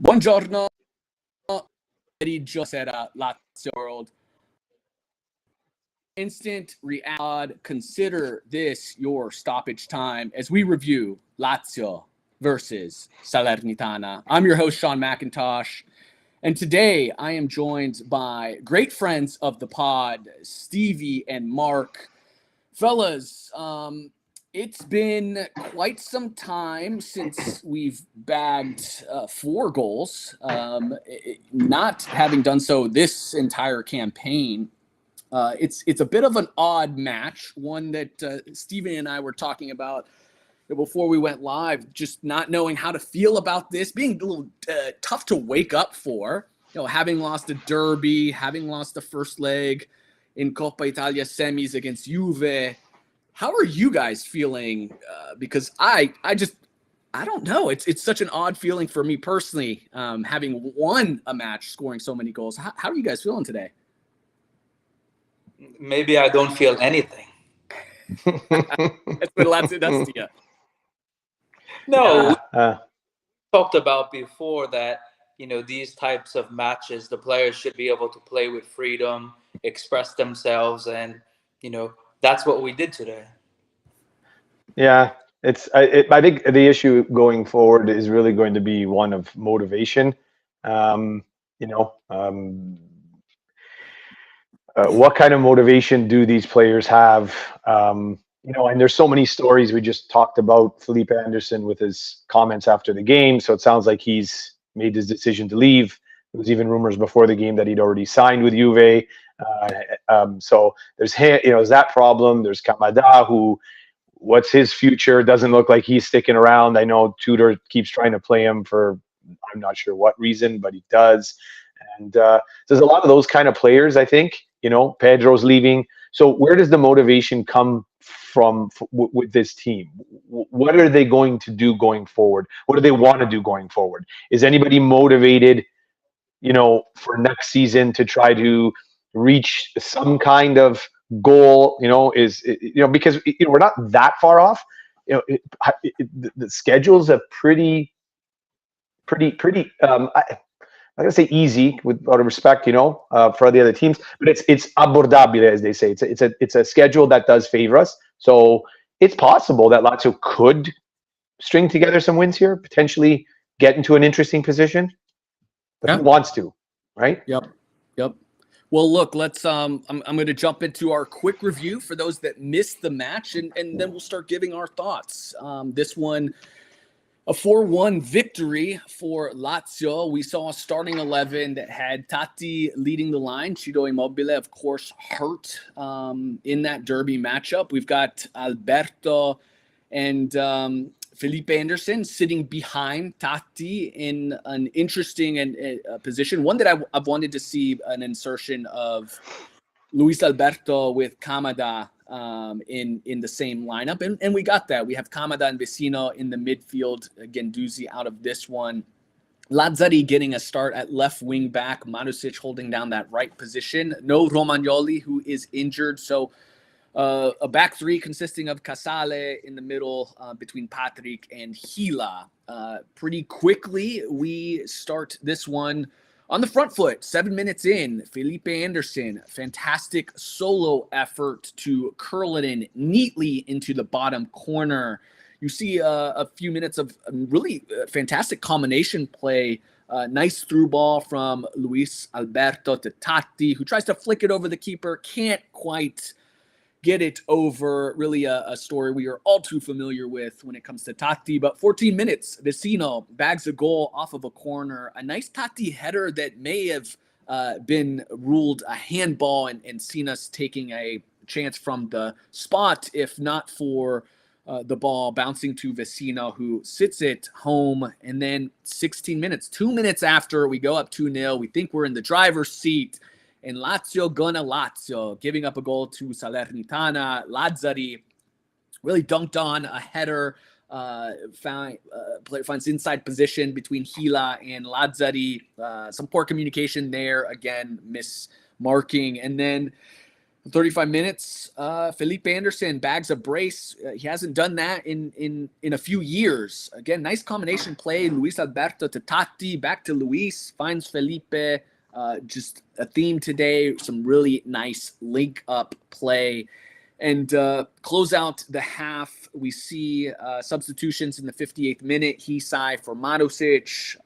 Buongiorno, pomeriggio, sera, Lazio world. Instant reaction. Consider this your stoppage time as we review Lazio versus Salernitana. I'm your host, Shawn McIntosh, and today I am joined by great friends of the pod, Stevie and Mark. Fellas, it's been quite some time since we've bagged 4 goals, not having done so this entire campaign. It's a bit of an odd match, one that Steven and I were talking about before we went live, just not knowing how to feel about this, being a little tough to wake up for, having lost a derby, having lost the first leg in Coppa Italia semis against Juve. How are you guys feeling? Because I don't know. It's such an odd feeling for me personally, having won a match, scoring so many goals. How are you guys feeling today? Maybe I don't feel anything. That's what Lazio does to you. No, we talked about before that, these types of matches, the players should be able to play with freedom, express themselves, and, that's what we did today. Yeah, I think the issue going forward is really going to be one of motivation. What kind of motivation do these players have? And there's so many stories. We just talked about Felipe Anderson with his comments after the game. So it sounds like he's made his decision to leave. There was even rumors before the game that he'd already signed with Juve. So there's that problem. There's Kamada, who, what's his future? Doesn't look like he's sticking around. I know Tudor keeps trying to play him for I'm not sure what reason, but he does. And there's a lot of those kind of players, I think. Pedro's leaving. So where does the motivation come from with this team? What are they going to do going forward? What do they want to do going forward? Is anybody motivated, for next season to try to reach some kind of goal? Because we're not that far off. The schedule's a pretty. I'm going to say easy, with all due respect, for the other teams, but it's abbordabile, as they say. It's a schedule that does favor us. So it's possible that Lazio could string together some wins here, potentially get into an interesting position. But who wants to, right? Yep. Well, look, let's. I'm going to jump into our quick review for those that missed the match, and then we'll start giving our thoughts. This one. A 4-1 victory for Lazio. We saw a starting 11 that had Tati leading the line. Ciro Immobile, of course, hurt in that derby matchup. We've got Alberto and Felipe Anderson sitting behind Tati in an interesting position. One that I've wanted to see an insertion of Luis Alberto with Kamada in the same lineup, and we got that. We have Kamada and Vecino in the midfield. Guendouzi out of this one. Lazzari getting a start at left wing back. Marusic holding down that right position. No Romagnoli, who is injured. So a back three consisting of Casale in the middle between Patrick and Gila. Pretty quickly, we start this one on the front foot, 7 minutes in. Felipe Anderson, fantastic solo effort to curl it in neatly into the bottom corner. You see a few minutes of really fantastic combination play. Nice through ball from Luis Alberto to Tati, who tries to flick it over the keeper. Can't quite get it over. Really a story we are all too familiar with when it comes to Tati. But 14 minutes, Vecino bags a goal off of a corner. A nice Tati header that may have been ruled a handball and seen us taking a chance from the spot, if not for the ball bouncing to Vecino, who sits it home. And then 16 minutes, 2 minutes after we go up 2-0, we think we're in the driver's seat. And Lazio, giving up a goal to Salernitana. Lazzari really dunked on a header, finds inside position between Gila and Lazzari. Some poor communication there, again, mismarking. And then 35 minutes. Felipe Anderson bags a brace. He hasn't done that in a few years. Again, nice combination play. Luis Alberto to Tati, back to Luis, finds Felipe. Just a theme today. Some really nice link up play. And close out the half. We see substitutions in the 58th minute. Hisai for Marusic.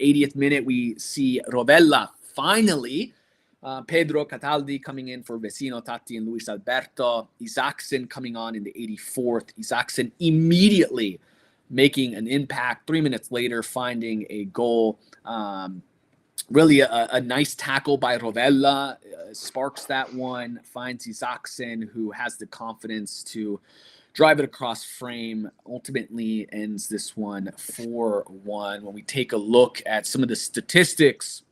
80th minute, we see Rovella finally. Pedro Cataldi coming in for Vecino, Tati, and Luis Alberto. Isaacson coming on in the 84th. Isaacson immediately making an impact. 3 minutes later, finding a goal. Really a nice tackle by Rovella. Sparks that one. Finds Isaacson, who has the confidence to drive it across frame. Ultimately ends this one 4-1. When we take a look at some of the statistics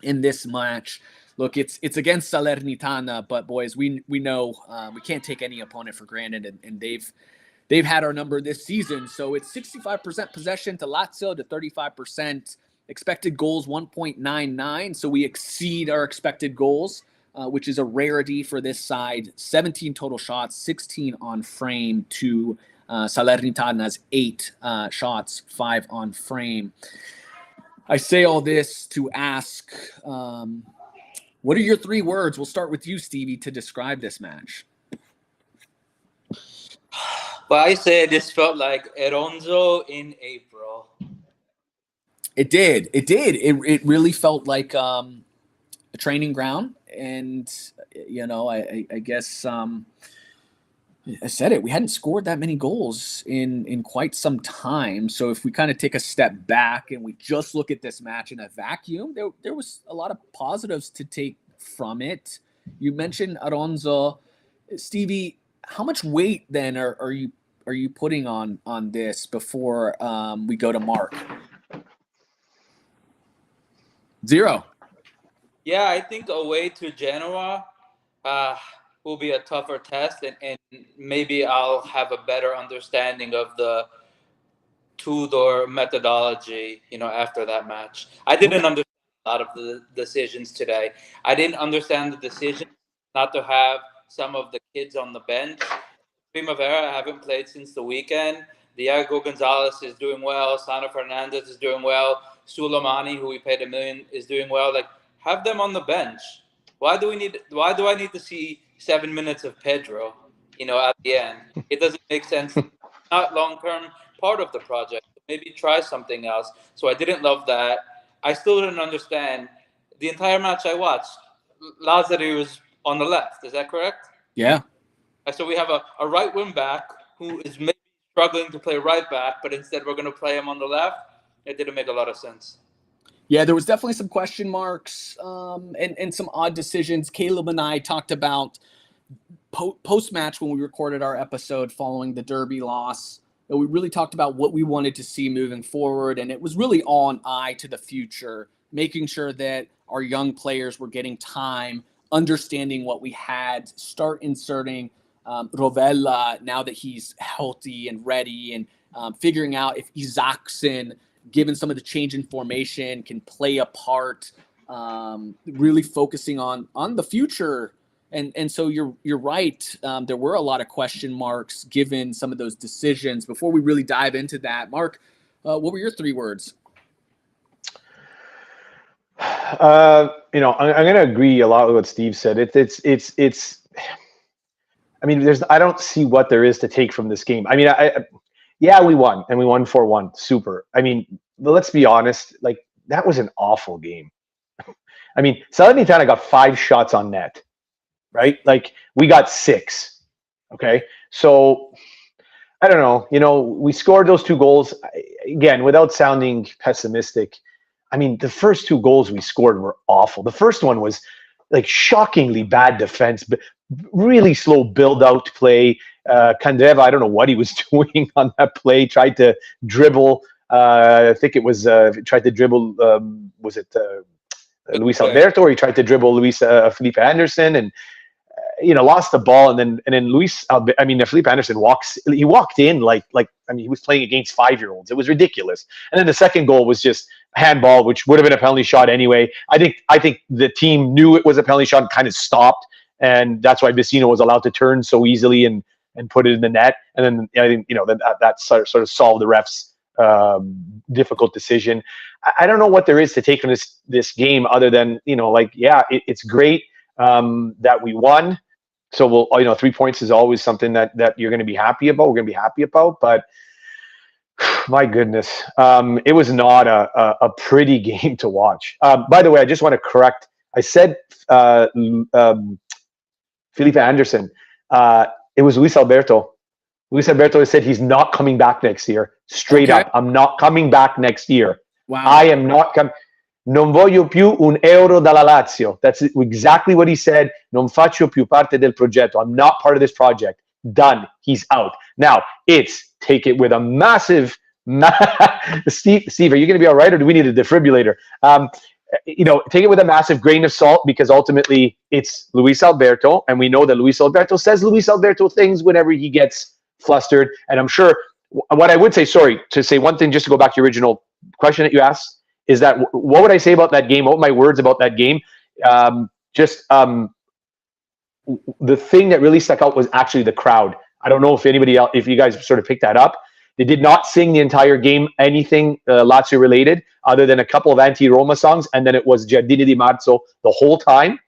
in this match, look, it's against Salernitana, but boys, we know we can't take any opponent for granted, and they've had our number this season. So it's 65% possession to Lazio to 35%. Expected goals 1.99, so we exceed our expected goals, which is a rarity for this side. 17 total shots, 16 on frame to Salernitana's 8 shots, 5 on frame. I say all this to ask, what are your 3 words? We'll start with you, Stevie, to describe this match. Well, I say this felt like Eronzo in April. It did. It really felt like a training ground. And, I guess I said it. We hadn't scored that many goals in quite some time. So if we kind of take a step back and we just look at this match in a vacuum, there was a lot of positives to take from it. You mentioned Alonso. Stevie, how much weight then are you putting on this before we go to Mark? 0. Yeah, I think away to Genoa will be a tougher test, and maybe I'll have a better understanding of the Tudor methodology, after that match. I didn't understand a lot of the decisions today. I didn't understand the decision not to have some of the kids on the bench. Primavera haven't played since the weekend. Diego Gonzalez is doing well. Sano Fernandez is doing well. Suleimani, who we paid $1 million, is doing well. Like, have them on the bench. Why do I need to see 7 minutes of Pedro, at the end? It doesn't make sense. Not long-term part of the project. Maybe try something else. So I didn't love that. I still didn't understand the entire match I watched. Lazio was on the left. Is that correct? Yeah. So we have a right wing back who is maybe struggling to play right back, but instead we're going to play him on the left. It didn't make a lot of sense. Yeah, there was definitely some question marks and some odd decisions. Caleb and I talked about post-match when we recorded our episode following the Derby loss. We really talked about what we wanted to see moving forward, and it was really all an eye to the future, making sure that our young players were getting time, understanding what we had, start inserting Rovella now that he's healthy and ready, and figuring out if Isaacson, given some of the change in formation, can play a part, really focusing on the future. And so you're right. There were a lot of question marks given some of those decisions. Before we really dive into that, Mark, what were your 3 words? I'm going to agree a lot with what Steve said. It's. I mean, I don't see what there is to take from this game. I mean, yeah, we won, and we won 4-1. Super. I mean, let's be honest. Like, that was an awful game. I mean, Salernitana got 5 shots on net, right? Like, we got 6. Okay, so I don't know. We scored those 2 goals again without sounding pessimistic. I mean, the first 2 goals we scored were awful. The first one was like shockingly bad defense, but really slow build-out play. Candreva, I don't know what he was doing on that play. Tried to dribble. I think it was tried to dribble. Was it Luis Alberto, or he tried to dribble Felipe Anderson, and lost the ball. And then Felipe Anderson walked in like he was playing against 5-year-olds. It was ridiculous. And then the second goal was just handball, which would have been a penalty shot anyway. I think the team knew it was a penalty shot and kind of stopped. and that's why Vecino was allowed to turn so easily and put it in the net. And then I think that sort of solved the refs' difficult decision. I don't know what there is to take from this game other than it's great that we won. So 3 points is always something that you're going to be happy about. We're going to be happy about, but my goodness, it was not a pretty game to watch. By the way, I just want to correct. I said Felipe Anderson. It was Luis Alberto. Luis Alberto said he's not coming back next year. Straight up, I'm not coming back next year. Wow. I am not coming. Non voglio più un euro dalla Lazio. That's exactly what he said. Non faccio più parte del progetto. I'm not part of this project. Done. He's out. Now, take it with a massive... Steve, are you going to be all right, or do we need a defibrillator? Take it with a massive grain of salt, because ultimately it's Luis Alberto, and we know that Luis Alberto says Luis Alberto things whenever he gets flustered. And I'm sure what I would say, to say one thing, just to go back to your original question that you asked, is that what would I say about that game? What were my words about that game? The thing that really stuck out was actually the crowd. I don't know if anybody else, if you guys sort of picked that up. They did not sing the entire game anything Lazio related, other than a couple of anti-Roma songs, and then it was Giardini di Marzo the whole time.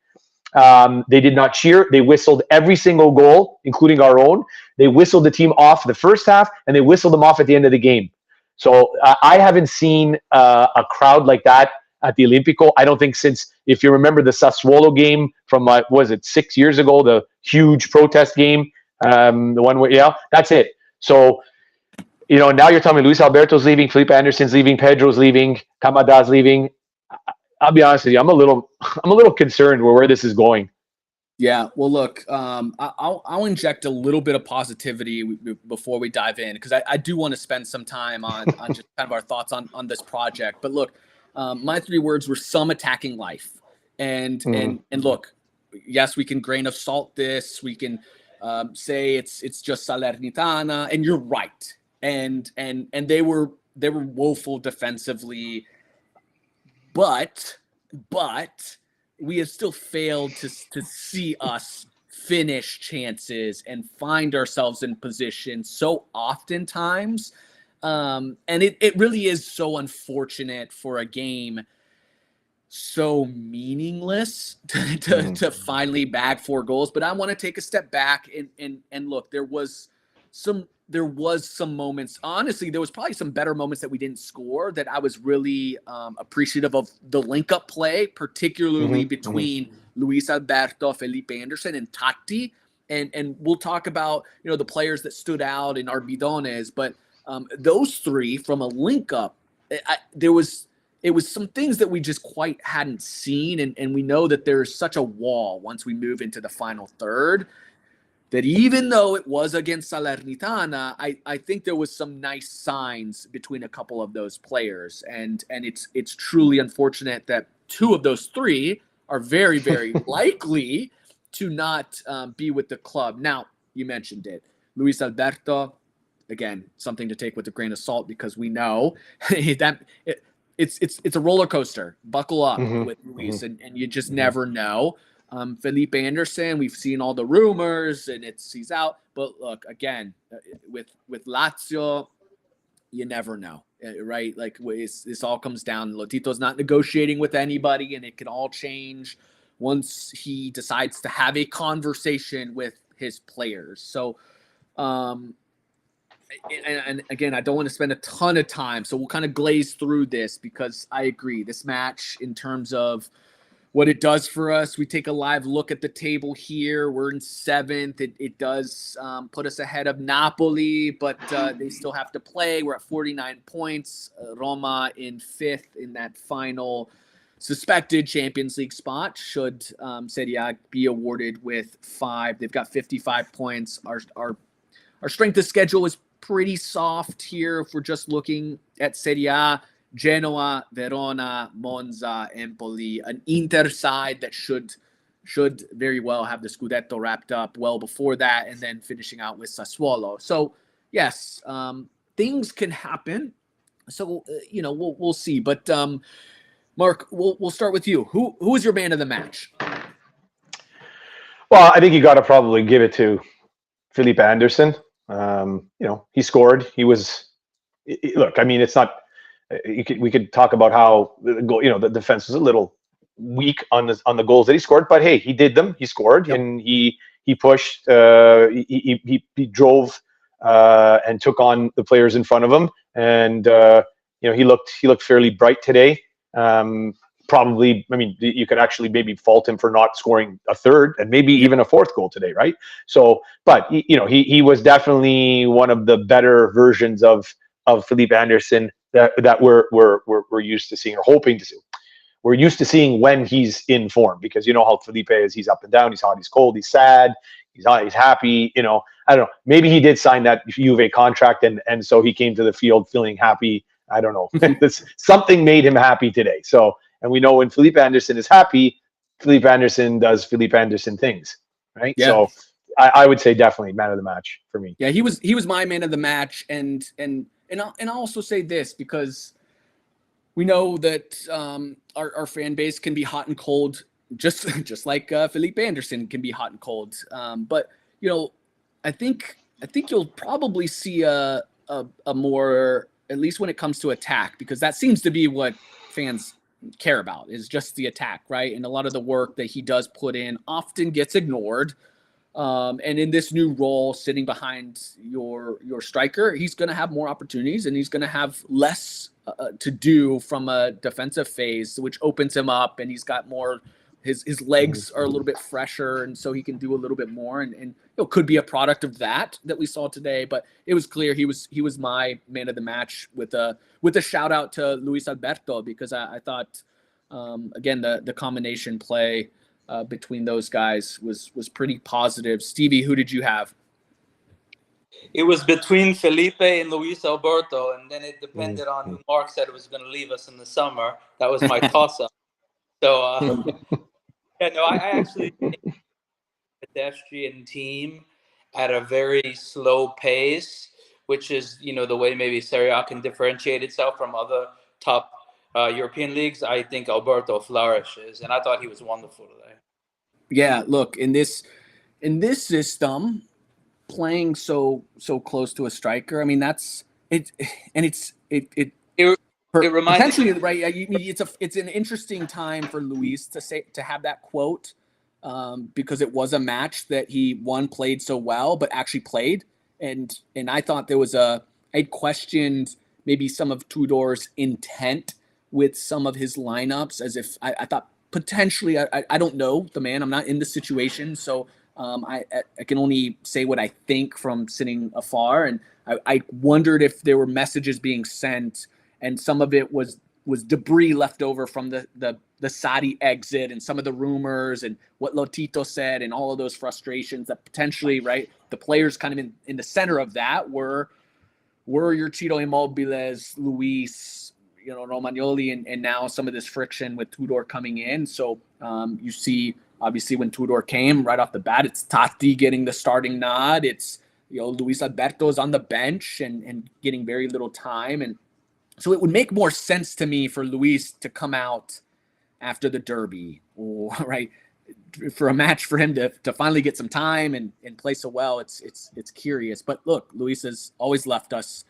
They did not cheer. They whistled every single goal, including our own. They whistled the team off the first half, and they whistled them off at the end of the game. So I haven't seen a crowd like that at the Olimpico. I don't think since, if you remember the Sassuolo game from, 6 years ago, the huge protest game, the one where, that's it. So, now you're telling me Luis Alberto's leaving, Felipe Anderson's leaving, Pedro's leaving, Kamada's leaving. I'll be honest with you, I'm a little concerned where this is going. Yeah, well, look, I'll inject a little bit of positivity before we dive in, because I do want to spend some time on just kind of our thoughts on this project. But look, my 3 words were some attacking life, and look, yes, we can grain of salt this. We can say it's just Salernitana, and you're right, and they were woeful defensively, but we have still failed to see us finish chances and find ourselves in position so oftentimes. And it really is so unfortunate for a game so meaningless to finally bag 4 goals. But I want to take a step back and look, there was some moments. Honestly, there was probably some better moments that we didn't score that I was really appreciative of the link-up play, particularly between Luis Alberto, Felipe Anderson, and Tati. And we'll talk about the players that stood out in our bidones, but those 3 from a link-up, it was some things that we just quite hadn't seen, and we know that there's such a wall once we move into the final third, that even though it was against Salernitana, I think there was some nice signs between a couple of those players. And it's truly unfortunate that 2 of those 3 are very, very likely to not be with the club. Now, you mentioned it. Luis Alberto, again, something to take with a grain of salt, because we know that it's a roller coaster. Buckle up with Luis, and you just never know. Felipe Anderson, we've seen all the rumors, and he's out. But look, again, with Lazio, you never know, right? Like, this all comes down. Lotito's not negotiating with anybody, and it can all change once he decides to have a conversation with his players. So, and again, I don't want to spend a ton of time, so we'll kind of glaze through this, because I agree, this match, in terms of what it does for us, we take a live look at the table here. We're in 7th. It does put us ahead of Napoli, but they still have to play. We're at 49 points. Roma in 5th in that final suspected Champions League spot, should Serie A be awarded with 5. They've got 55 points. Our strength of schedule is pretty soft here if we're just looking at Serie A. Genoa, Verona, Monza, Empoli, an Inter side that should very well have the Scudetto wrapped up well before that, and then finishing out with Sassuolo. So, yes, things can happen. So, we'll see. But, Mark, we'll start with you. Who is your man of the match? Well, I think you got to probably give it to Felipe Anderson. He scored. He was look. I mean, it's not. We could talk about how the goal. The defense was a little weak on the goals that he scored, but hey, he did them. He scored, Yep. and he pushed. He drove and took on the players in front of him, and he looked fairly bright today. Probably, I mean, you could actually maybe fault him for not scoring a third and maybe even a fourth goal today, right? So, but he was definitely one of the better versions of Felipe Anderson that we're used to seeing or hoping to see. We're used to seeing when he's in form, because you know how Felipe is. He's up and down. He's hot. He's cold. He's sad. He's happy. I don't know. Maybe he did sign that Juve contract, and so he came to the field feeling happy. I don't know. Something made him happy today. So, and we know when Felipe Anderson is happy, Felipe Anderson does Felipe Anderson things, right? Yeah. So I would say definitely man of the match for me. Yeah, he was my man of the match, and I'll also say this, because we know that our fan base can be hot and cold, just like Felipe Anderson can be hot and cold. But I think you'll probably see a more, at least when it comes to attack, because that seems to be what fans care about, is just the attack, right? And a lot of the work that he does put in often gets ignored. And in this new role, sitting behind your striker, he's going to have more opportunities, and he's going to have less to do from a defensive phase, which opens him up, and he's got more. His legs are a little bit fresher, and so he can do a little bit more, and could be a product of that we saw today. But it was clear he was my man of the match, with a shout out to Luis Alberto, because I thought again the combination play between those guys was pretty positive. Stevie, who did you have? It was between Felipe and Luis Alberto, and then it depended on who Mark said was going to leave us in the summer. That was my toss-up. So, I actually think the pedestrian team at a very slow pace, which is, the way maybe Serie A can differentiate itself from other top European leagues. I think Alberto flourishes, and I thought he was wonderful today. Yeah, look, in this system, playing so close to a striker, I mean, that's it, and it reminds potentially, right? It's an interesting time for Luis to have that quote, because it was a match that he played so well, but actually played, and I thought I questioned maybe some of Tudor's intent with some of his lineups, as if I thought potentially, I don't know the man, I'm not in the situation, so I can only say what I think from sitting afar, and I wondered if there were messages being sent, and some of it was debris left over from the Sadi exit, and some of the rumors, and what Lotito said, and all of those frustrations that potentially, right, the players kind of in the center of that were your Ciro Immobiles, Luis, Romagnoli, and now some of this friction with Tudor coming in. So you see, obviously, when Tudor came right off the bat, it's Tati getting the starting nod. It's Luis Alberto is on the bench and getting very little time, and so it would make more sense to me for Luis to come out after the derby, or right, for a match for him to finally get some time and play so well. It's curious, but look, Luis has always left us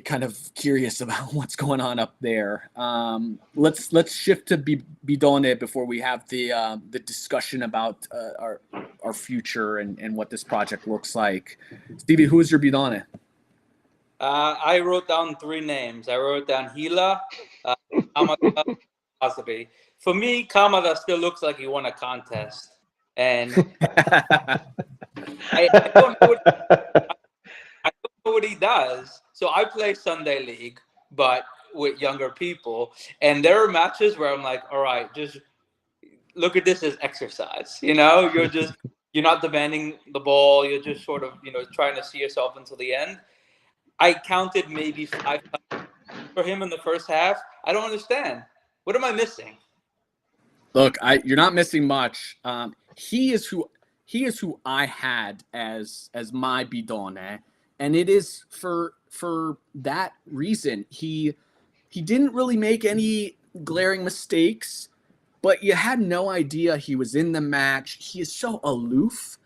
kind of curious about what's going on up there. Let's shift to Bidone before we have the discussion about our future and what this project looks like. Stevie, who is your Bidone? I wrote down 3 names. I wrote down Gila, Kamada, Asabi. For me, Kamada still looks like he won a contest, and I don't know what he does. So I play Sunday League, but with younger people, and there are matches where I'm like, all right, just look at this as exercise. You're not demanding the ball. You're just sort of trying to see yourself until the end. I counted maybe 5 times for him in the first half. I don't understand. What am I missing? Look, you're not missing much. He is who I had as my Bidone, and it is for that reason. He didn't really make any glaring mistakes. but you had no idea he was in the match. He is so aloof.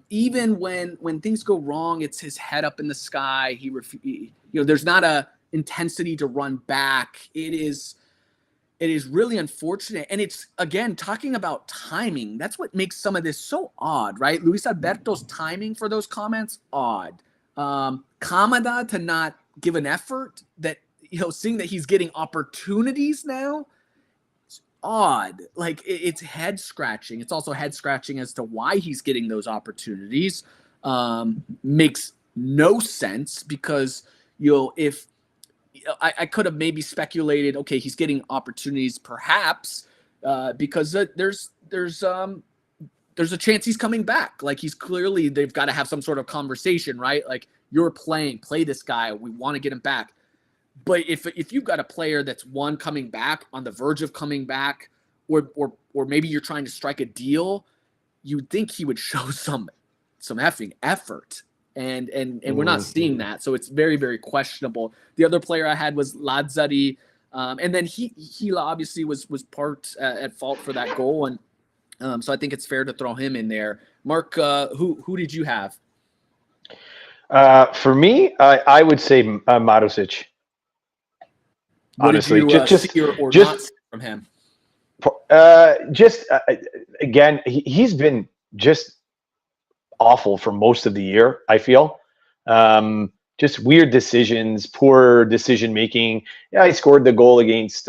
Even when things go wrong, it's his head up in the sky. There's not a intensity to run back. It is really unfortunate. And it's, again, talking about timing. That's what makes some of this so odd, right? Luis Alberto's timing for those comments, odd. Kamada to not give an effort, that, seeing that he's getting opportunities now, it's odd. Like, it's head scratching. It's also head scratching as to why he's getting those opportunities. Makes no sense, because, if I could have maybe speculated, okay, he's getting opportunities perhaps because there's a chance he's coming back. Like, they've got to have some sort of conversation, right? Like, you're play this guy. We want to get him back. But if you've got a player that's coming back, on the verge of coming back, or maybe you're trying to strike a deal, you'd think he would show some effing effort. And we're not seeing that. So it's very, very questionable. The other player I had was Lazzari. And then he obviously was part at fault for that goal. And so I think it's fair to throw him in there. Mark, who did you have? For me, I would say Marusic. Honestly, what did you see or not see from him? Again, he's been just awful for most of the year, I feel. Just weird decisions, poor decision making. Yeah, he scored the goal against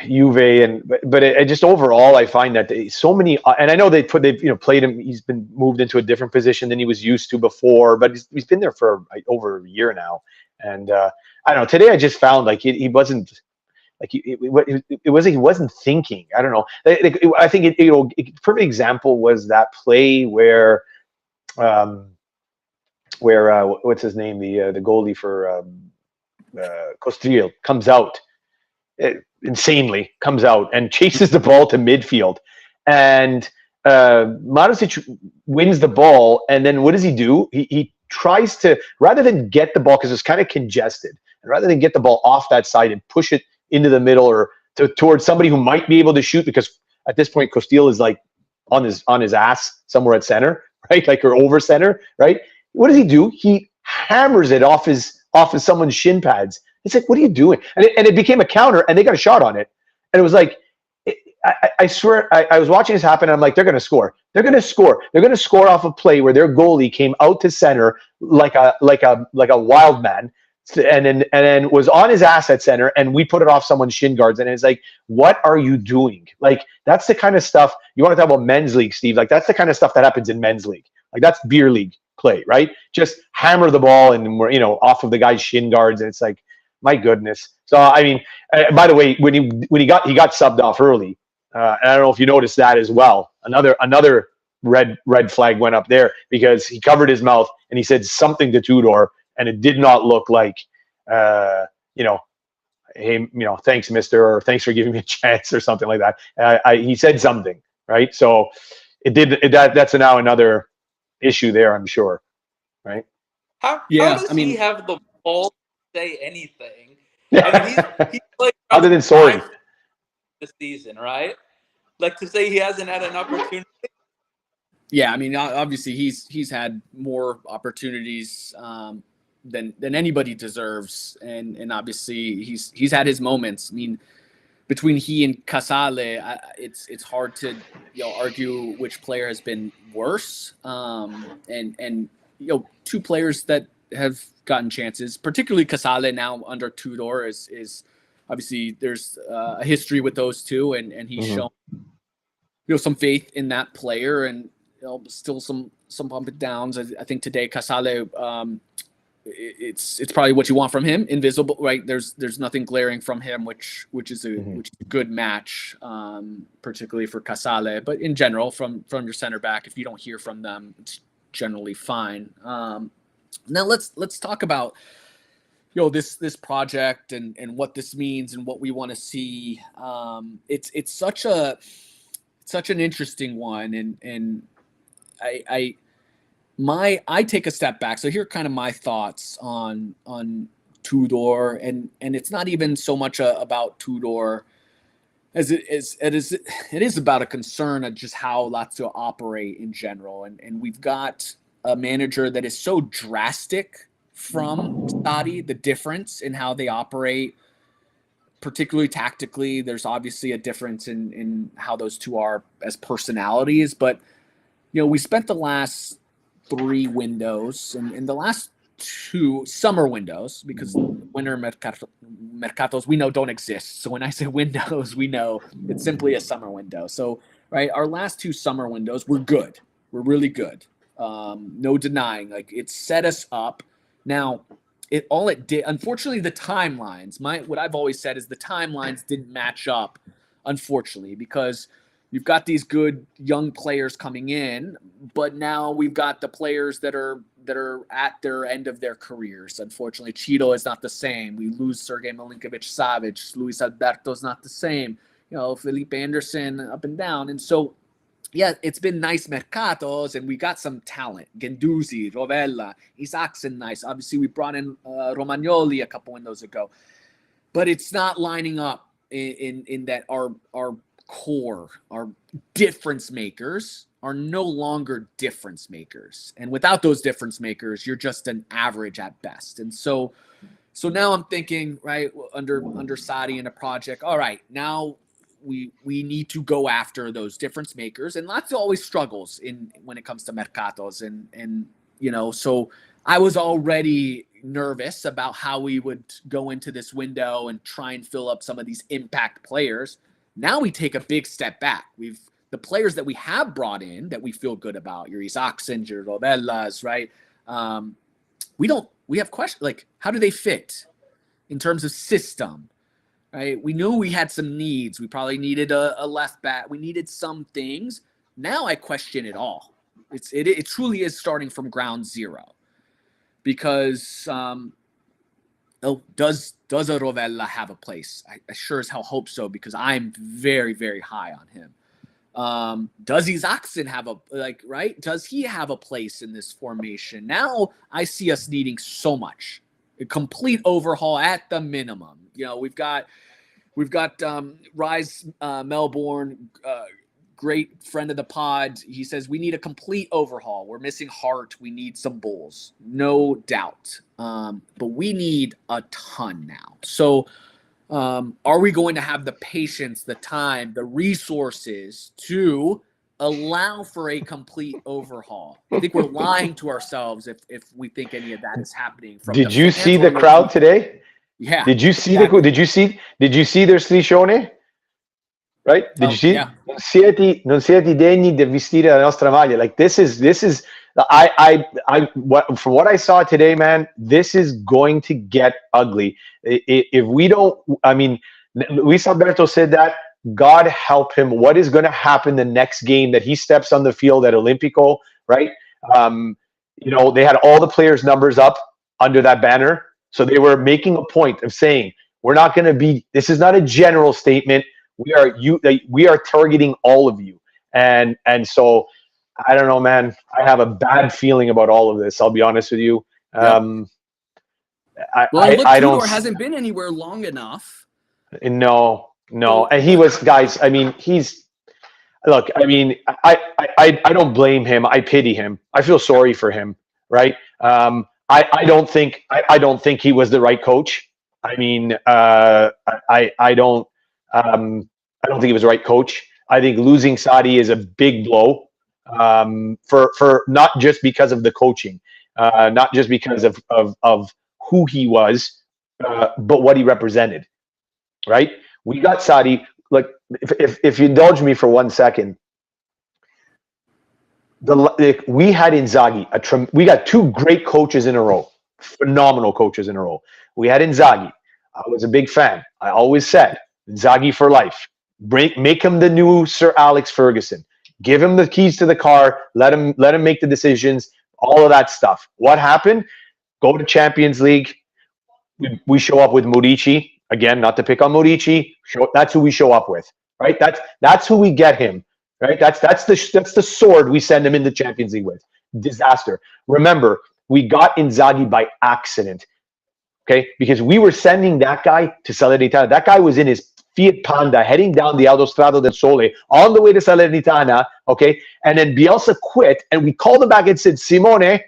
Juve, but just overall, I find that so many. And I know they've played him. He's been moved into a different position than he was used to before, but he's been there for over a year now. And I don't know. Today, I just found like he wasn't. Like it wasn't. He wasn't thinking. I don't know. I think perfect example was that play where what's his name, the goalie for Costil comes out insanely, comes out and chases the ball to midfield, and Marusic wins the ball, and then what does he do? He tries to, rather than get the ball, because it's kind of congested, and rather than get the ball off that side and push it into the middle or towards somebody who might be able to shoot, because at this point Costil is like on his ass somewhere at center, right? Like, or over center, right? What does he do? He hammers it off of someone's shin pads. It's like, what are you doing? And it became a counter, and they got a shot on it. And it was like, I swear, I was watching this happen, and I'm like, they're going to score. They're going to score. They're going to score off a play where their goalie came out to center like a wild man, and then was on his ass at center, and we put it off someone's shin guards. And it's like, what are you doing? Like, that's the kind of stuff you want to talk about men's league, Steve. Like, that's the kind of stuff that happens in men's league. Like, that's beer league play, right? Just hammer the ball and we're off of the guy's shin guards, and it's like, my goodness. So I mean, by the way, when he got subbed off early, and I don't know if you noticed that as well. Another red flag went up there, because he covered his mouth and he said something to Tudor, and it did not look like, hey, thanks, mister, or thanks for giving me a chance, or something like that. He said something, right? So it did. That's now another issue there, I'm sure, right? How does he have the ball to say anything? He's like, other than sorry, this season, right? Like, to say he hasn't had an opportunity. Yeah, I mean, obviously he's had more opportunities than anybody deserves, and obviously he's had his moments. I mean, between he and Casale, it's hard to argue which player has been worse. And two players that have gotten chances, particularly Casale now under Tudor, is obviously there's a history with those two, and he's shown some faith in that player, and still some bump and downs. I think today Casale, it's probably what you want from him. Invisible, right? There's nothing glaring from him, which is a good match, particularly for Casale. But in general, from your center back, if you don't hear from them, it's generally fine. Now let's talk about this project and what this means and what we want to see. It's such an interesting one, and I take a step back. So here are kind of my thoughts on Tudor, and it's not even so much about Tudor. It is about a concern of just how Lazio operate in general, and we've got a manager that is so drastic from Stadi, the difference in how they operate, particularly tactically. There's obviously a difference in how those two are as personalities, but we spent the last 3 windows and the last 2 summer windows, because winter mercatos we know don't exist. So when I say windows, we know it's simply a summer window. So right, our last 2 summer windows were good. We're really good. No denying, like, it set us up. Now, it did. Unfortunately, the timelines. What I've always said is the timelines didn't match up, unfortunately, because you've got these good young players coming in, but now we've got the players that are at their end of their careers. Unfortunately, Cheeto is not the same. We lose Sergei Milinkovic-Savic. Luis Alberto's not the same. Felipe Anderson up and down. And so, yeah, it's been nice mercatos, and we got some talent. Guendouzi, Rovella, Isaacson, nice. Obviously, we brought in Romagnoli a couple windows ago. But it's not lining up in that our core, our difference makers are no longer difference makers. And without those difference makers, you're just an average at best. And so now I'm thinking, right, under Sadi in a project, all right, now we need to go after those difference makers. And Lazio always struggles when it comes to mercatos. And so I was already nervous about how we would go into this window and try and fill up some of these impact players. Now we take a big step back. The players that we have brought in that we feel good about, your Isaacson, your Rovellas, right? We have questions like, how do they fit in terms of system, right? We knew we had some needs. We probably needed a left back. We needed some things. Now I question it all. It truly is starting from ground zero, because does a Rovella have a place? I sure as hell hope so, because I'm very, very high on him. Does Isaacson have right? Does he have a place in this formation? Now I see us needing so much. A complete overhaul at the minimum. We've got Rise Melbourne, great friend of the pod. He says we need a complete overhaul. We're missing heart. We need some bulls, no doubt. But we need a ton now. So are we going to have the patience, the time, the resources to allow for a complete overhaul? I think we're lying to ourselves if we think any of that is happening. Did you see the crowd today? Yeah. Did you see Did you see their striscione? Right? Did you see? Yeah. Non siete degni di vestire la nostra maglia. Like, this is from what I saw today, man, this is going to get ugly. If we don't, Luis Alberto said that, God help him. What is going to happen the next game that he steps on the field at Olympico, right? They had all the players' numbers up under that banner. So they were making a point of saying, we're not going to be, this is not a general statement. We are targeting all of you. And so, I don't know, man. I have a bad feeling about all of this. I'll be honest with you. Tudor hasn't been anywhere long enough. No. And he was, guys, I don't blame him. I pity him. I feel sorry for him, right? I don't think he was the right coach. I don't think he was the right coach. I think losing Sadi is a big blow. For not just because of the coaching, not just because of who he was, but what he represented, right? We got Sadi. Like, if you indulge me for 1 second, we had Inzaghi. We got 2 great coaches in a row, phenomenal coaches in a row. We had Inzaghi. I was a big fan. I always said Inzaghi for life. Make him the new Sir Alex Ferguson. Give him the keys to the car. Let him make the decisions. All of that stuff. What happened? Go to Champions League. We show up with Murici again. Not to pick on Murici. That's who we show up with, right? That's who we get him, right? That's the sword we send him in the Champions League with. Disaster. Remember, we got Inzaghi by accident, okay? Because we were sending that guy to Salernitana. That guy was in his Fiat Panda heading down the Autostrada del Sole on the way to Salernitana, okay? And then Bielsa quit, and we called him back and said, Simone,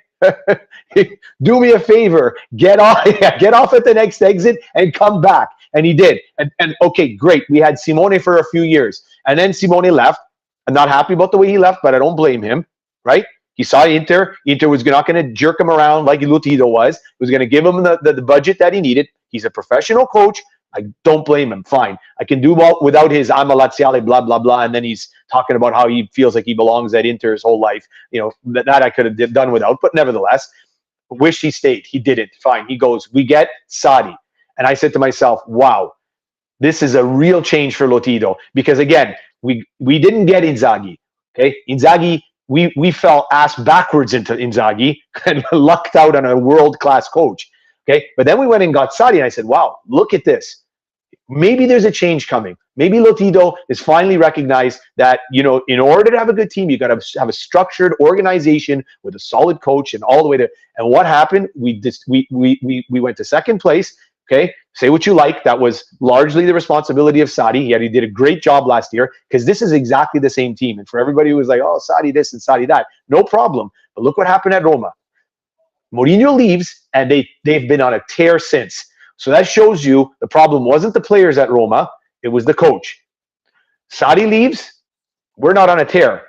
do me a favor, get off at the next exit and come back. And he did. And okay, great. We had Simone for a few years. And then Simone left. I'm not happy about the way he left, but I don't blame him, right? He saw Inter. Inter was not going to jerk him around like Lotito was. He was going to give him the budget that he needed. He's a professional coach. I don't blame him. Fine. I can do well without his I'm a Laziale, blah, blah, blah. And then he's talking about how he feels like he belongs at Inter his whole life. That I could have done without. But nevertheless, wish he stayed. He didn't. Fine. He goes, we get Sarri. And I said to myself, wow, this is a real change for Lotito. Because, again, we didn't get Inzaghi. Okay? Inzaghi, we fell ass backwards into Inzaghi and lucked out on a world-class coach. Okay? But then we went and got Sarri, and I said, wow, look at this. Maybe there's a change coming. Maybe Lotito is finally recognized that, in order to have a good team, you got to have a structured organization with a solid coach and all the way to. And what happened? We went to second place. Okay, say what you like. That was largely the responsibility of Sarri. He did a great job last year because this is exactly the same team. And for everybody who was like, oh, Sarri this and Sarri that, no problem. But look what happened at Roma. Mourinho leaves, and they've been on a tear since. So that shows you the problem wasn't the players at Roma, it was the coach. Sarri leaves, we're not on a tear.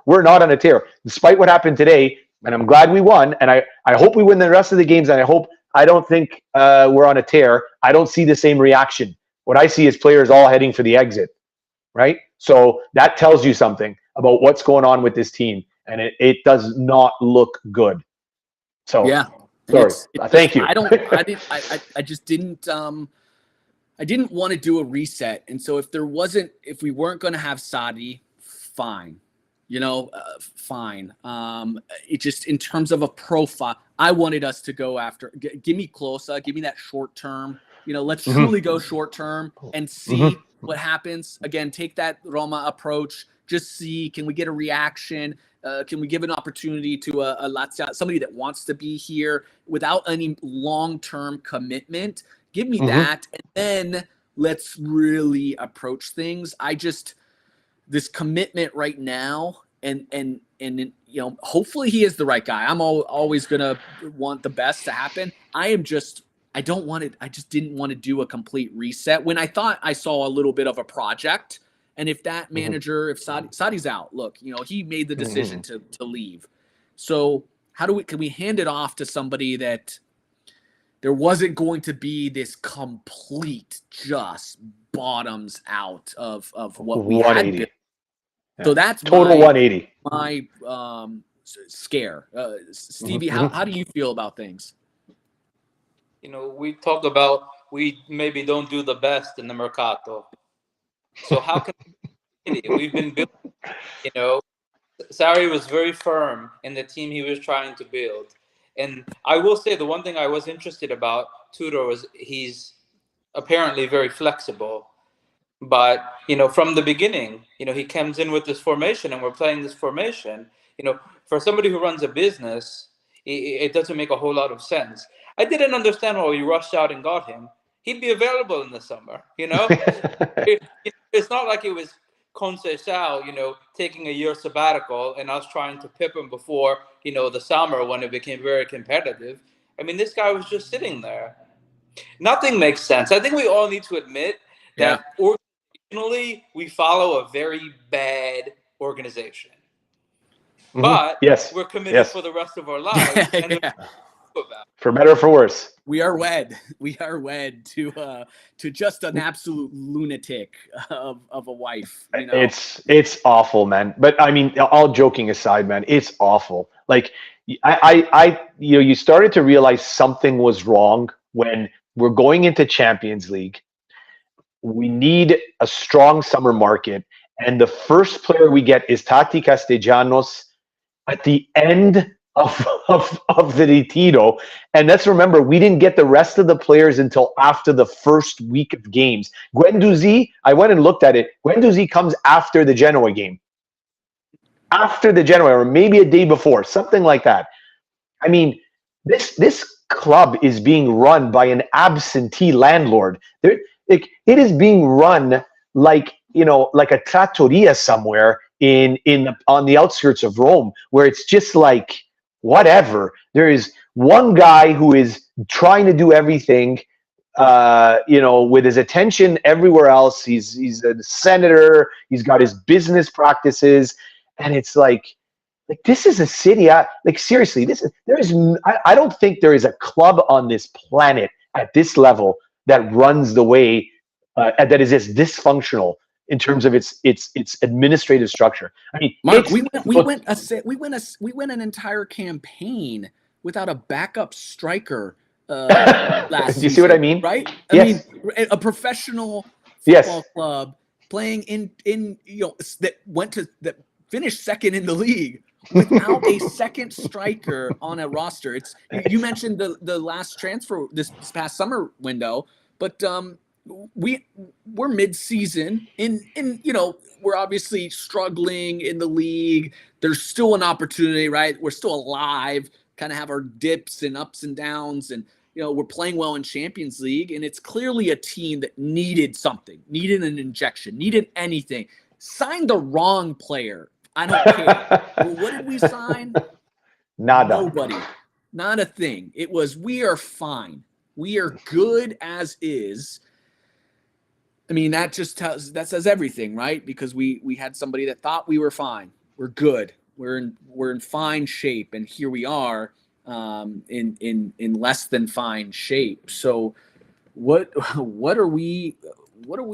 We're not on a tear. Despite what happened today, and I'm glad we won, and I hope we win the rest of the games, and I don't think we're on a tear. I don't see the same reaction. What I see is players all heading for the exit, right? So that tells you something about what's going on with this team, and it does not look good. So yeah. Sorry. Thank you. I just didn't want to do a reset. And so if we weren't going to have Sarri, fine, fine. It just, in terms of a profile, I wanted us to go after, give me Klose, give me that short term, let's truly go short term and see what happens. Again, take that Roma approach, just see, can we get a reaction? Can we give an opportunity to a Lazio, somebody that wants to be here without any long-term commitment? Give me that, and then let's really approach things. This commitment right now, and hopefully he is the right guy. I'm always gonna want the best to happen. I just didn't want to do a complete reset when I thought I saw a little bit of a project. And if that manager, if Sarri's out, look, he made the decision to leave. So can we hand it off to somebody that there wasn't going to be this complete just bottoms out of what we had been. Yeah. So that's total 180. My scare. Stevie, how do you feel about things? We talked about we maybe don't do the best in the Mercato. So how can we've been building, Sarri was very firm in the team he was trying to build. And I will say the one thing I was interested about Tudor was he's apparently very flexible. But, from the beginning, he comes in with this formation and we're playing this formation. For somebody who runs a business, it doesn't make a whole lot of sense. I didn't understand why we rushed out and got him. He'd be available in the summer, It's not like it was Conceição, taking a year sabbatical and us trying to pip him before, the summer when it became very competitive. I mean, this guy was just sitting there. Nothing makes sense. I think we all need to admit that organizationally we follow a very bad organization. But we're committed for the rest of our lives. And for better or for worse. We are wed. We are wed to just an absolute lunatic of a wife. It's awful, man. But I mean, all joking aside, man, it's awful. Like you started to realize something was wrong when we're going into Champions League. We need a strong summer market, and the first player we get is Tati Castellanos at the end of the Retiro. And let's remember, we didn't get the rest of the players until after the first week of games. Guendouzi, I went and looked at it. Guendouzi comes after the Genoa game. After the Genoa, or maybe a day before, something like that. I mean, this club is being run by an absentee landlord. like it is being run like, like a trattoria somewhere on the outskirts of Rome, where it's just like whatever. There is one guy who is trying to do everything, with his attention everywhere else. He's a senator. He's got his business practices, and it's like this is a city. Like seriously, I don't think there is a club on this planet at this level that runs the way that is as dysfunctional in terms of its administrative structure. I mean, Mark, we went an entire campaign without a backup striker last do you see what I mean? Right? Yes. I mean, a professional Yes. football club playing in that finished second in the league without a second striker on a roster. You mentioned the last transfer this past summer window, but we're mid-season in we're obviously struggling in the league. There's still an opportunity, right? We're still alive, kind of have our dips and ups and downs, and we're playing well in Champions League, and it's clearly a team that needed something, needed an injection, needed anything. Signed the wrong player. I don't care. Well, what did we sign? Nada. Nobody. Not a thing. It was, we are fine. We are good as is. I mean, that says everything, right? Because we had somebody that thought we were fine. We're good. We're in fine shape, and here we are in less than fine shape. So what are we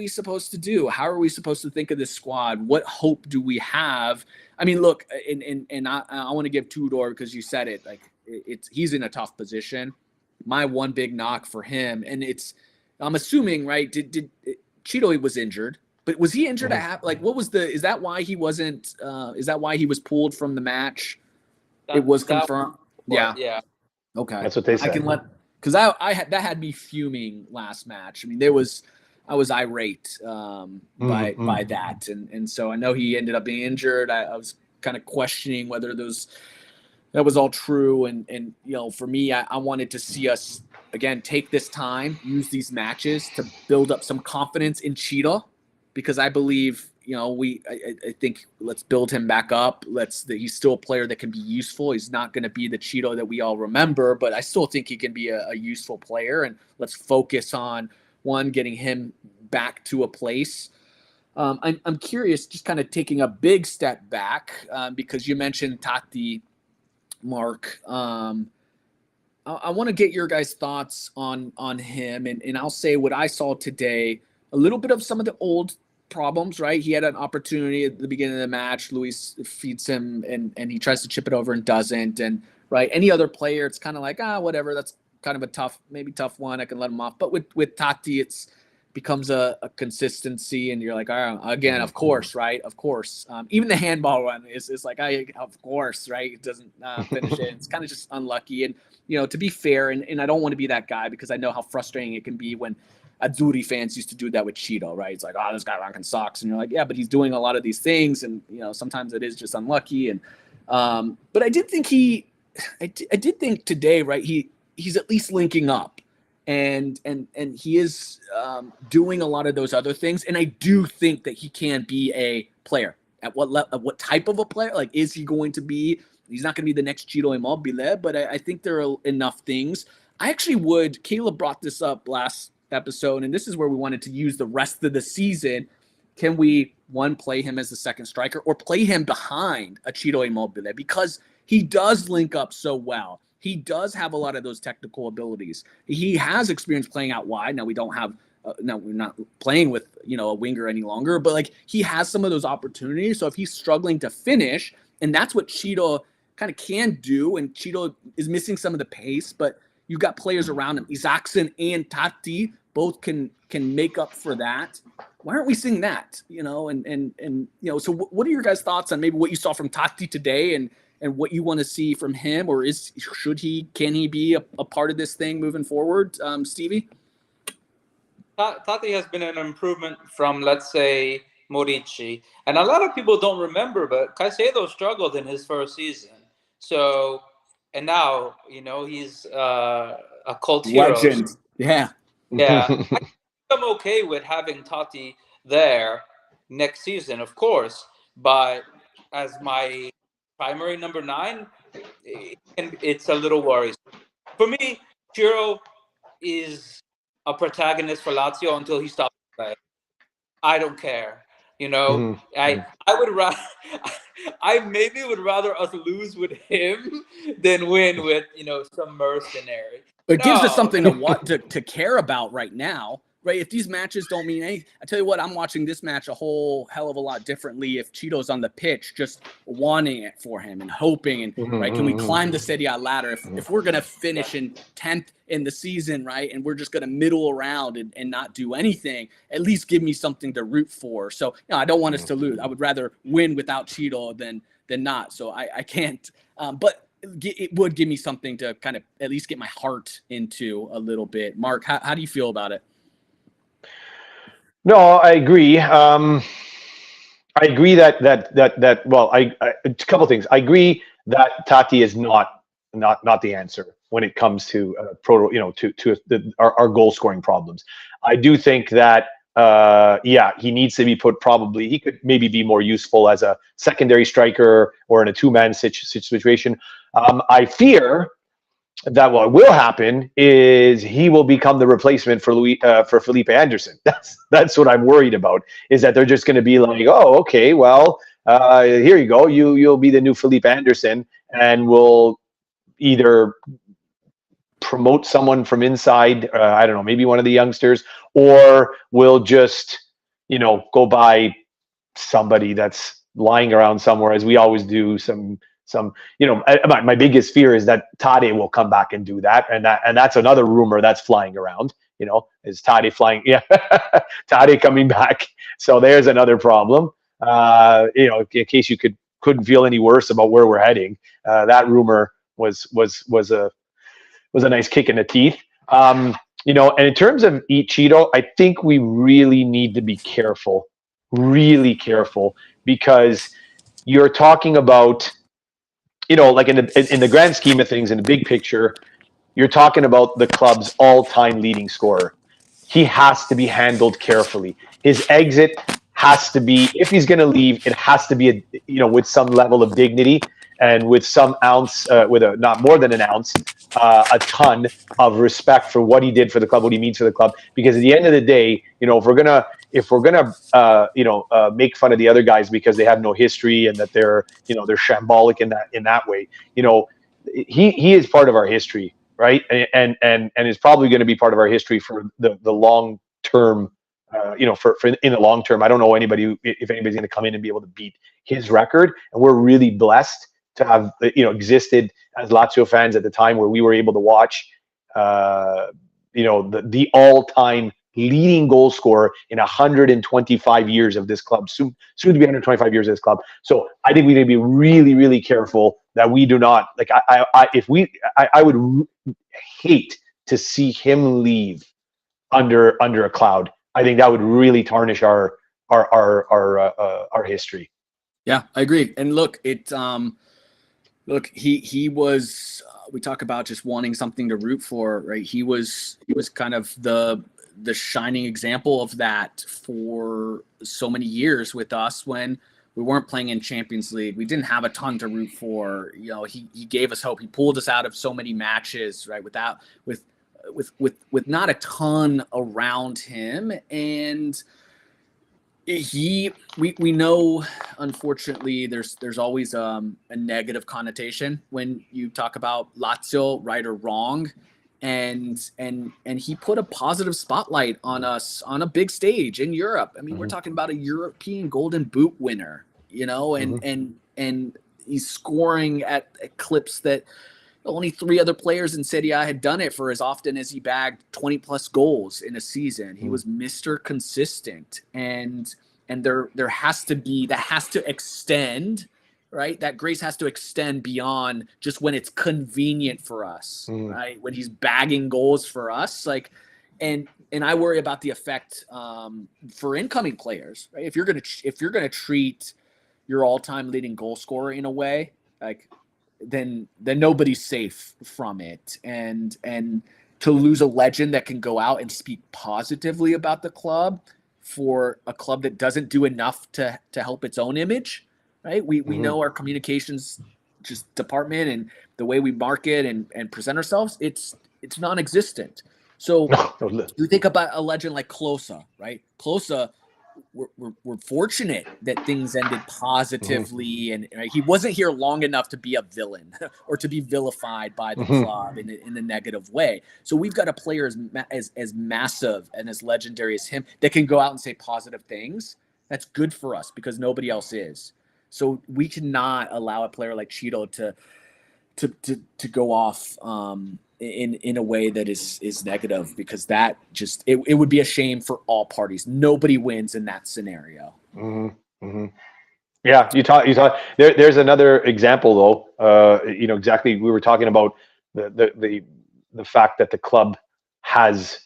supposed to do? How are we supposed to think of this squad? What hope do we have? I mean, look, and I want to give Tudor, because you said it, like he's in a tough position. My one big knock for him, and I'm assuming, right? Did Cheeto was injured, but was he injured is that why he wasn't? Is that why he was pulled from the match? It was confirmed. Yeah. Okay. That's what they said. I can because that had me fuming last match. I mean, I was irate by that, and so I know he ended up being injured. I was kind of questioning whether that was all true, and for me, I wanted to see us again take this time, use these matches to build up some confidence in Cheetah, because I believe I think let's build him back up. He's still a player that can be useful. He's not going to be the Cheeto that we all remember, but I still think he can be a useful player. And let's focus on getting him back to a place. I'm curious, just kind of taking a big step back, because you mentioned Tati, Mark. I want to get your guys' thoughts on him, and I'll say what I saw today. A little bit of some of the old problems, right? He had an opportunity at the beginning of the match. Luis feeds him, and he tries to chip it over and doesn't. And right, any other player, it's kind of like whatever. That's kind of a tough one. I can let him off. But with Tati, it's becomes a consistency, and you're like, all right, again, of course, right? Of course. Even the handball one is like, of course, right? It doesn't finish it. It's kind of just unlucky. And to be fair, and I don't want to be that guy, because I know how frustrating it can be when Azzurri fans used to do that with Cheeto, right? It's like, this guy rocking socks, and you're like, yeah, but he's doing a lot of these things, and sometimes it is just unlucky. And but I did think today, right? He's at least linking up, and he is doing a lot of those other things, and I do think that he can be a player. At what type of a player? Like, is he going to be? He's not going to be the next Cheeto Immobile, but I think there are enough things. I actually would. Caleb brought this up last episode, and this is where we wanted to use the rest of the season. Can we play him as the second striker, or play him behind a Cheeto Immobile, because he does link up so well. He does have a lot of those technical abilities. He has experience playing out wide. Now we don't have now we're not playing with a winger any longer, but like he has some of those opportunities. So if he's struggling to finish, and that's what Cheeto kind of can do, and Cheeto is missing some of the pace, but you've got players around him. Isaacson and Tati both can make up for that. Why aren't we seeing that? So what are your guys' thoughts on maybe what you saw from Tati today, and what you want to see from him, or can he be a part of this thing moving forward? Stevie? Tati has been an improvement from, let's say, Morici. And a lot of people don't remember, but Caicedo struggled in his first season. So, and now, he's a cult hero. Legend. Yeah. Yeah. I'm okay with having Totti there next season, of course. But as my primary number 9, it's a little worrisome. For me, Ciro is a protagonist for Lazio until he stops playing. I don't care. I would rather I maybe would rather us lose with him than win with some mercenary. It gives us No, something to care about right now, right? If these matches don't mean anything, I tell you what, I'm watching this match a whole hell of a lot differently if Cheeto's on the pitch, just wanting it for him and hoping, and right, can we climb the Serie A ladder? If we're gonna finish in 10th in the season, right, and we're just gonna middle around and not do anything, at least give me something to root for. So I don't want us to lose. I would rather win without Cheeto than not. So I can't. But it would give me something to kind of at least get my heart into a little bit. Mark, how do you feel about it? No, I agree. I agree that well, a couple of things. I agree that Tati is not the answer when it comes to our goal scoring problems. I do think that he needs to be put. Probably he could maybe be more useful as a secondary striker or in a two-man situation. I fear that what will happen is he will become the replacement for Felipe Anderson. That's what I'm worried about. Is that they're just going to be like, oh, okay, well, here you go, you'll be the new Felipe Anderson, and we'll either promote someone from inside, I don't know, maybe one of the youngsters, or we'll just go buy somebody that's lying around somewhere, as we always do. My biggest fear is that Tade will come back and do that, and that's another rumor that's flying around. Is Tade flying? Yeah, Tade coming back. So there's another problem. In case you couldn't feel any worse about where we're heading, that rumor was a nice kick in the teeth. And in terms of Cheeto, I think we really need to be careful, really careful, because you're talking about, like in the grand scheme of things, in the big picture, you're talking about the club's all-time leading scorer. He has to be handled carefully. His exit has to be, if he's going to leave, it has to be with some level of dignity and with some ounce, not more than an ounce, a ton of respect for what he did for the club, what he means for the club. Because at the end of the day, if we're gonna make fun of the other guys because they have no history and that they're shambolic in that way, he is part of our history, right? And is probably going to be part of our history for the long term. For in the long term. I don't know if anybody's going to come in and be able to beat his record. And we're really blessed to have existed as Lazio fans at the time where we were able to watch the all-time leading goal scorer in 125 years of this club, soon to be 125 years of this club. So I think we need to be really, really careful that we do not, like, I would hate to see him leave under a cloud. I think that would really tarnish our history. Yeah, I agree. And look, he was. We talk about just wanting something to root for, right? He was kind of the shining example of that for so many years with us when we weren't playing in Champions League. We didn't have a ton to root for. He gave us hope. He pulled us out of so many matches, right? With not a ton around him, and we know, unfortunately, there's always a negative connotation when you talk about Lazio, right or wrong, and he put a positive spotlight on us on a big stage in Europe. I mean, we're talking about a European Golden Boot winner, and he's scoring at clips that only 3 other players in Serie A had done it for as often as he bagged 20 plus goals in a season. He was Mr. Consistent, and there has to be, that has to extend, right? That grace has to extend beyond just when it's convenient for us, right? When he's bagging goals for us, like, and I worry about the effect for incoming players, right? If you're gonna treat your all-time leading goal scorer in a way, like, then nobody's safe from it. And to lose a legend that can go out and speak positively about the club for a club that doesn't do enough to help its own image, right? We know our communications just department and the way we market and present ourselves, it's non-existent. So you think about a legend like Klose, right? Klose, we're fortunate that things ended positively, and right, he wasn't here long enough to be a villain or to be vilified by the club in a negative way. So we've got a player as massive and as legendary as him that can go out and say positive things. That's good for us because nobody else is. So we cannot allow a player like Cheeto to go off in a way that is negative, because that just it would be a shame for all parties. Nobody wins in that scenario. Yeah, you talk. There's another example though. Exactly. We were talking about the fact that the club has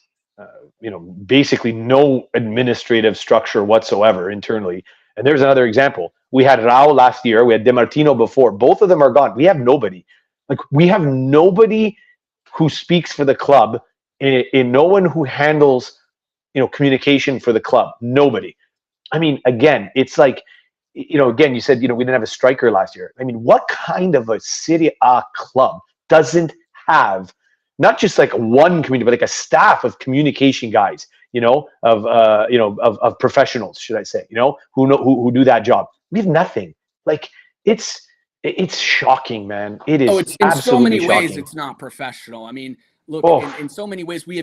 basically no administrative structure whatsoever internally. And there's another example. We had Rao last year. We had DiMartino before. Both of them are gone. We have nobody. We have nobody who speaks for the club, and no one who handles, communication for the club. Nobody. I mean, again, it's like, again, you said, we didn't have a striker last year. I mean, what kind of a Serie A club doesn't have not just like one community, but like a staff of communication guys, of professionals, should I say, who do that job? We have nothing. Like it's shocking, man. It is. It's in so many ways, it's not professional. I mean, look, in so many ways, we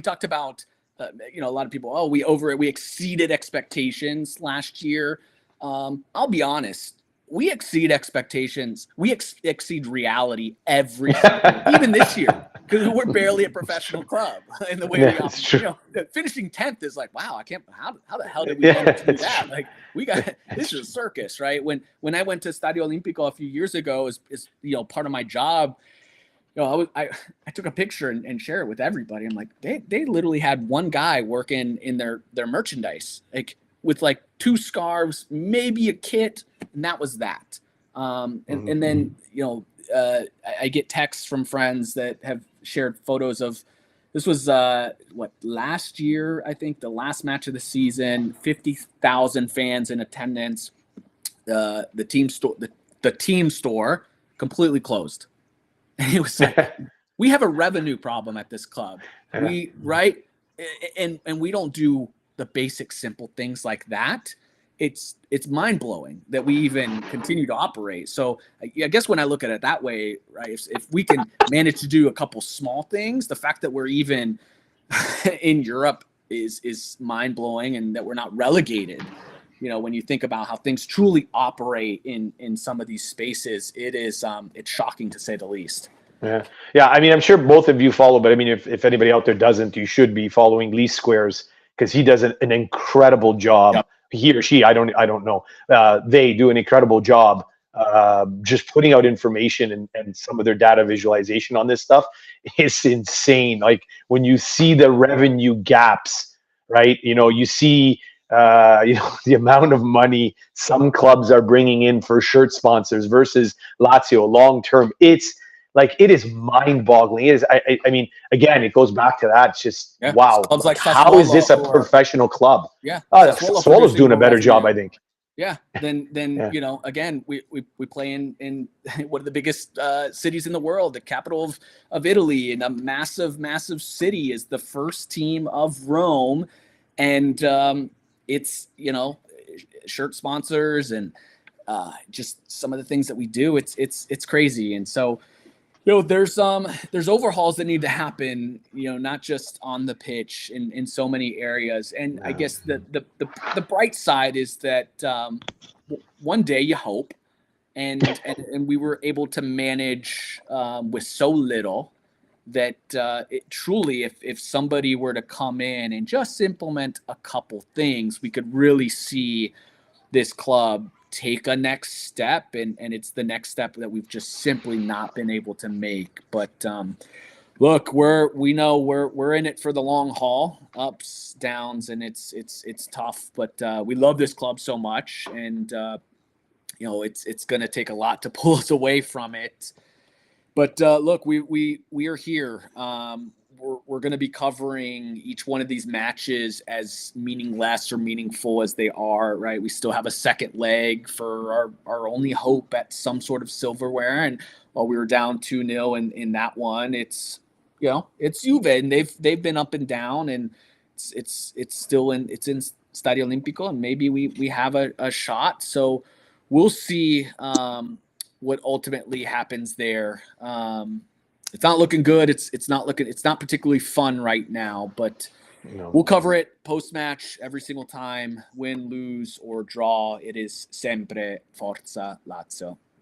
talked about, a lot of people, we exceeded expectations last year. I'll be honest. We exceed expectations. We exceed reality every single, even this year, because we're barely a professional club in the way we operate. Finishing 10th is like, wow, I can't. How the hell did we manage to do that? Like, this is a circus, right? When I went to Stadio Olimpico a few years ago, is part of my job. I took a picture and share it with everybody. I'm like, they literally had one guy working in their merchandise, like with like 2 scarves, maybe a kit, and that was that. And then I get texts from friends that have shared photos of, this was last year, I think the last match of the season, 50,000 fans in attendance. The team store completely closed. And it was like, we have a revenue problem at this club. Right? And we don't do the basic simple things like that. It's mind-blowing that we even continue to operate. So I guess when I look at it that way, right, if we can manage to do a couple small things, the fact that we're even in Europe is mind-blowing, and that we're not relegated. When you think about how things truly operate in some of these spaces, it's shocking to say the least. Yeah. I mean, I'm sure both of you follow, but I mean, if anybody out there doesn't, you should be following Lee Squares, because he does an incredible job. Yep. He or she, I don't know. They do an incredible job just putting out information, and some of their data visualization on this stuff is insane. Like when you see the revenue gaps, right? You see the amount of money some clubs are bringing in for shirt sponsors versus Lazio long term. It's like, it is mind-boggling. It is. I mean, again, it goes back to that. It's just wow. Like, how is this a professional club? Yeah, Sassuolo's doing a better job, I think. Yeah. Then again, we play in one of the biggest cities in the world, the capital of Italy, in a massive city, is the first team of Rome, and it's shirt sponsors and just some of the things that we do. It's crazy, and so. There's overhauls that need to happen, not just on the pitch, in so many areas. And I guess the bright side is that one day you hope, and we were able to manage with so little that it truly, if somebody were to come in and just implement a couple things, we could really see this club take a next step, and it's the next step that we've just simply not been able to make. But look, we know we're in it for the long haul, ups, downs, and it's tough, but we love this club so much, and it's going to take a lot to pull us away from it. But look, we are here. we're going to be covering each one of these matches as meaningless or meaningful as they are, right? We still have a second leg for our only hope at some sort of silverware. And while we were down 2-0 in that one, it's Juve, and they've been up and down, and it's still in Stadio Olimpico, and maybe we have a shot. So we'll see what ultimately happens there. It's not looking good. It's not particularly fun right now, but we'll cover it post-match every single time, win, lose, or draw. It is sempre Forza Lazio.